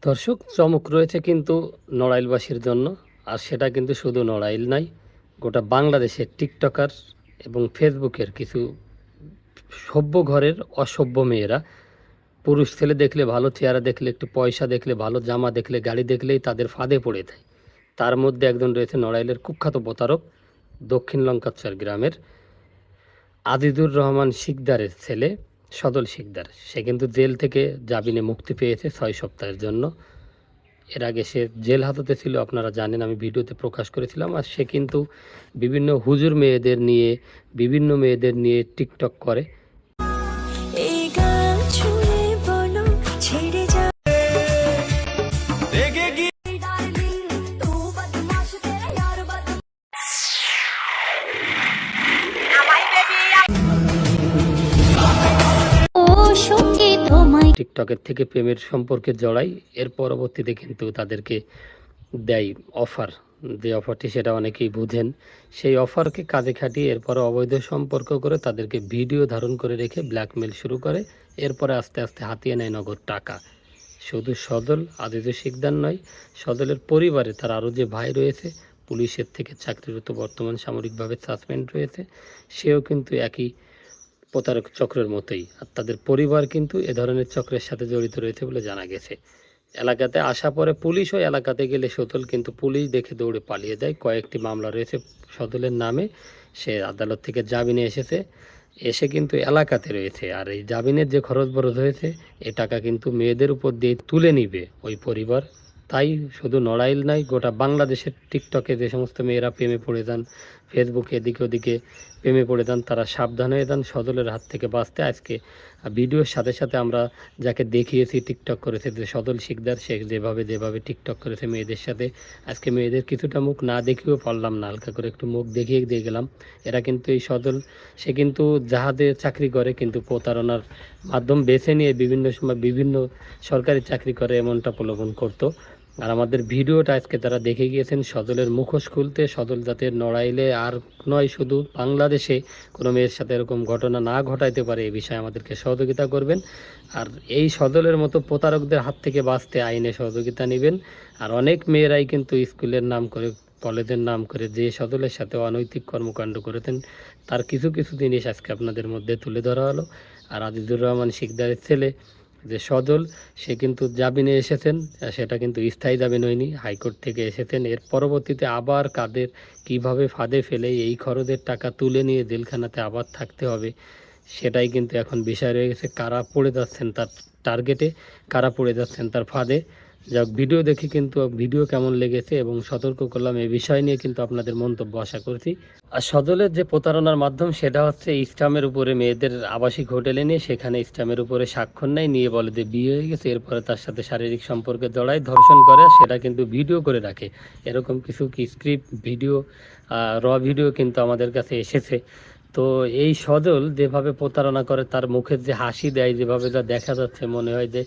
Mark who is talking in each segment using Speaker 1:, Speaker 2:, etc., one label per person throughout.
Speaker 1: দর্শক, চমক রয়েছে কিন্তু নড়াইলবাসীর জন্য। আর সেটা কিন্তু শুধু নড়াইল নয়, গোটা বাংলাদেশের টিকটকার এবং ফেসবুকের কিছু সভ্য ঘরের অসভ্য মেয়েরা পুরুষ ছেলে দেখলে, ভালো চেহারা দেখলে, একটু পয়সা দেখলে, ভালো জামা দেখলে, গাড়ি দেখলেই তাদের ফাঁদে পড়ে যায়। তার মধ্যে একজন রয়েছে নড়াইলের কুখ্যাত প্রতারক, দক্ষিণ লঙ্কাচর গ্রামের আজিজুর রহমান শিকদারের ছেলে সদল শিকদার। সে কিন্তু জেল থেকে জামিনে মুক্তি পেয়েছে 6 সপ্তাহের জন্য। এর আগে সে জেল হাজতে ছিল, আপনারা জানেন, আমি ভিডিওতে প্রকাশ করেছিলাম। আর সে কিন্তু বিভিন্ন হুজুর মেয়েদের নিয়ে, বিভিন্ন মেয়েদের নিয়ে টিকটক করে। টিকটকের থেকে প্রেমের সম্পর্কে জড়াই, এর পরবর্তীতে কিন্তু তাদেরকে দেয় অফার। যে অফারটি সেটা অনেকেই বুঝেন। সেই অফারকে কাজে খাটিয়ে এরপরে অবৈধ সম্পর্ক করে তাদেরকে ভিডিও ধারণ করে রেখে ব্ল্যাকমেল শুরু করে। এরপরে আস্তে আস্তে হাতিয়ে নেয় নগদ টাকা। শুধু সদল আজিজুর শিকদার নয়, সদলের পরিবারে তার আরও যে ভাই রয়েছে, পুলিশের থেকে চাকরিরত, বর্তমান সামরিকভাবে সাসপেন্ড রয়েছে, সেও কিন্তু একই প্রতারক চক্রের মতোই। আর তাদের পরিবার কিন্তু এ ধরনের চক্রের সাথে জড়িত রয়েছে বলে জানা গেছে। এলাকাতে আসা পরে পুলিশ ওই এলাকাতে গেলে সদল কিন্তু পুলিশ দেখে দৌড়ে পালিয়ে যায়। কয়েকটি মামলা রয়েছে সদলের নামে। সে আদালত থেকে জামিনে এসেছে, এসে কিন্তু এলাকাতে রয়েছে। আর এই জামিনের যে খরচ বরচ হয়েছে, এ টাকা কিন্তু মেয়েদের উপর দিয়ে তুলে নিবে ওই পরিবার। তাই শুধু নড়াইল নয়, গোটা বাংলাদেশের টিকটকে যে সমস্ত মেয়েরা প্রেমে পড়ে যান, ফেসবুকে এদিকে ওদিকে প্রেমে পড়ে যান, তারা সাবধান হয়ে যান সদলের হাত থেকে বাঁচতে। আজকে ভিডিওর সাথে সাথে আমরা যাকে দেখিয়েছি টিকটক করেছে, যে সদল শিকদার, সে যেভাবে টিকটক করেছে মেয়েদের সাথে, আজকে মেয়েদের কিছুটা মুখ না দেখিয়েও পারলাম না, হালকা করে একটু মুখ দেখিয়ে দিয়ে গেলাম। এরা কিন্তু এই সদল, সে কিন্তু জাহাজে চাকরি করে, কিন্তু প্রতারণার মাধ্যম বেছে নিয়ে বিভিন্ন সময় বিভিন্ন সরকারি চাকরি করে এমনটা প্রলোভন করতো। আর আমাদের ভিডিওটা আজকে তারা দেখে গিয়েছেন সদলের মুখোশ খুলতে। সদল যাতে নড়াইলে আর নয়, শুধু বাংলাদেশে কোনো মেয়ের সাথে এরকম ঘটনা না ঘটাইতে পারে, এই বিষয়ে আমাদেরকে সহযোগিতা করবেন। আর এই সদলের মতো প্রতারকদের হাত থেকে বাঁচতে আইনে সহযোগিতা নেবেন। আর অনেক মেয়েরাই কিন্তু স্কুলের নাম করে, কলেজের নাম করে যে সদলের সাথে অনৈতিক কর্মকাণ্ড করেছেন, তার কিছু কিছু জিনিস আজকে আপনাদের মধ্যে তুলে ধরা হলো। আর আজিজুর রহমান শিকদারের ছেলে যে সদল, সে কিন্তু জামিনে এসেছেন, সেটা কিন্তু স্থায়ী জামিন হয়নি, হাইকোর্ট থেকে এসেছেন। এর পরবর্তীতে আবার কাদের কিভাবে ফাঁদে ফেলে এই খরচের টাকা তুলে নিয়ে জেলখানাতে আবার থাকতে হবে, সেটাই কিন্তু এখন বিষয় রয়ে গেছে। কারা পড়ে যাচ্ছেন তার টার্গেটে, কারা পড়ে যাচ্ছেন তার ফাঁদে। যাক, ভিডিও দেখে কিন্তু ভিডিও কেমন লেগেছে এবং সতর্ক করলাম, এই বিষয় নিয়ে কিন্তু আপনাদের মন্তব্য আশা করছি। আর সদলের যে প্রতারণার মাধ্যম, সেটা হচ্ছে স্ট্যাম্পের উপরে মেয়েদের আবাসিক হোটেলে নিয়ে সেখানে স্ট্যাম্পের উপরে স্বাক্ষর নেয়, নিয়ে বলে যে বিয়ে হয়ে গেছে, এরপরে তার সাথে শারীরিক সম্পর্কে জড়ায়, ধর্ষণ করে, সেটা কিন্তু ভিডিও করে রাখে। এরকম কিছু স্ক্রিপ্ট ভিডিও, ভিডিও কিন্তু আমাদের কাছে এসেছে। তো এই সজল যেভাবে প্রতারণা করে, তার মুখের যে হাসি দেয়, যেভাবে যা দেখা যাচ্ছে, মনে হয় যে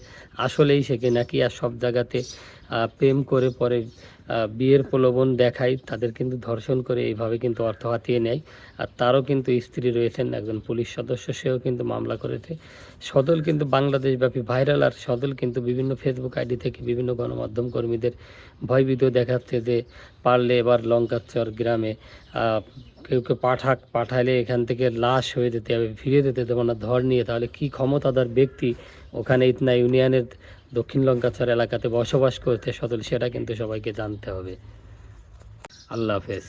Speaker 1: আসলেই সে নাকি। আর সব জায়গাতে প্রেম করে পরে বিয়ের প্রলোভন দেখায়, তাদের কিন্তু ধর্ষণ করে এইভাবে কিন্তু অর্থ হাতিয়ে নেয়। আর তারও কিন্তু স্ত্রী রয়েছেন, একজন পুলিশ সদস্য, সেও কিন্তু মামলা করেছে। সদল কিন্তু বাংলাদেশব্যাপী ভাইরাল। আর সদল কিন্তু বিভিন্ন ফেসবুক আইডি থেকে বিভিন্ন গণমাধ্যম কর্মীদের ভয়ভীত দেখাচ্ছে যে পারলে এবার লঙ্কাচর গ্রামে কেউ কেউ পাঠালে এখান থেকে লাশ হয়ে যেতে হবে, ফিরে যেতে দেবো না ধর নিয়ে। তাহলে কি ক্ষমতাধর ব্যক্তি ওখানে ইতনা ইউনিয়নের দক্ষিণ লঙ্কাচর এলাকাতে বসবাস করতে সদল, সেটা কিন্তু সবাইকে জানতে হবে। আল্লাহ হাফেজ।